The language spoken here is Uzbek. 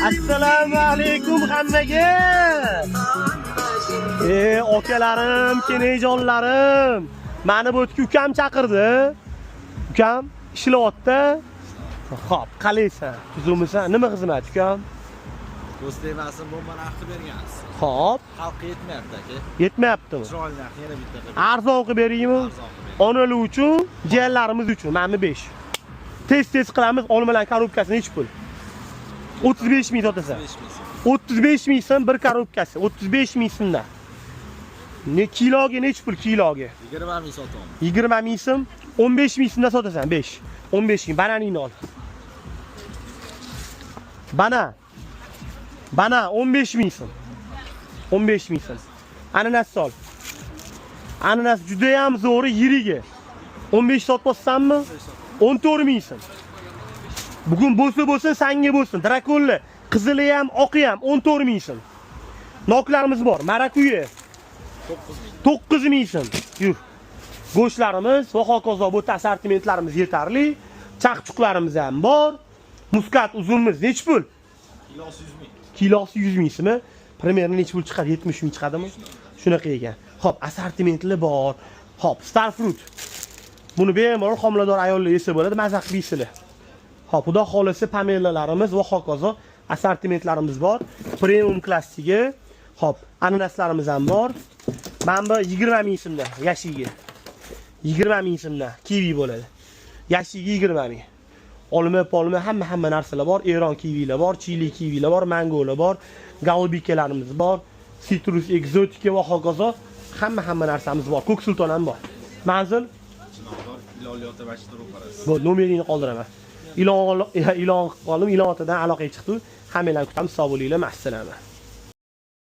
Assalomu alaykum hammaga. Okalarim, kenejonlarim. Meni bu ukam chaqirdi. Ukam ishlayapti. Xo'p, qalaysan? Tuzumsan? Nima xizmat ukam? Do'stemasin bomba narxi bergansiz. Xo'p, Xalqqa yetmayapti aka. yetmayaptimi? Chiroyli narx yana bitta qilib. Arzon qilib beraymi? Onalar uchun, jiyanlarimiz uchun mana 5. Tez qilamiz, olmalar korobkasi nechi pul? 35 ming sotasan. 35 ming so'm bir korobkasi, 35 ming so'mdan. Ne kiloga nechi pul kiloga? 20 ming sotaman. 20 ming so'm, 15 ming so'mdan sotasan, 5. 15 ming bananingni ol. Bana 15 ming so'm. 15 ming so'm. Ananas sol. Ananas juda ham zo'ri yiriga. 15 sotmoqsanmi? 14 ming so'm. Bugun bo'lsa sanga bo'lsin. Drakolla, qizili ham, oqi ham 14 ming so'm. Noklarimiz bor. Marakuya 9 ming so'm. Yur. Go'shtlarimiz va hokazo bu assortimentlarimiz yetarli. Chaqchuqlarimiz ham bor. Muskat uzunimiz nechi pul? Kilosi 100 ming. Kilosi 100 ming so'm. Primerni nechi pul chiqadi? 70 ming chiqadimi? Shunaqa ekan. Xo'p, assortimentli bor. Xo'p, Starfruit. Buni bemalol homilador ayollar yesa bo'ladi, mazza qilib yeysizlar. Xo'p, xudo xolisi pamellalarimiz va hokazo assortimentlarimiz bor. Premium klassigi. Xo'p, ananaslarimiz ham bor. Mana bu 20 ming so'mdan yashiga. 20 ming so'mdan kivi bo'ladi. Yashiga 20 ming. Olma hamma narsalar bor. Eron kivilar bor, Chili kivilar bor, mangolar bor, galbikalarimiz bor, sitrus ekzotika va hokazo hamma narsamiz bor. Ko'k sulton ham bor. Manzil Iloyota bashir ro'parasi. bu nomeringni qoldiraman. Ilon qolim, ilon otadan aloqaga chiqdi. Hammalarni kutamiz, sog' bo'linglar, assalom.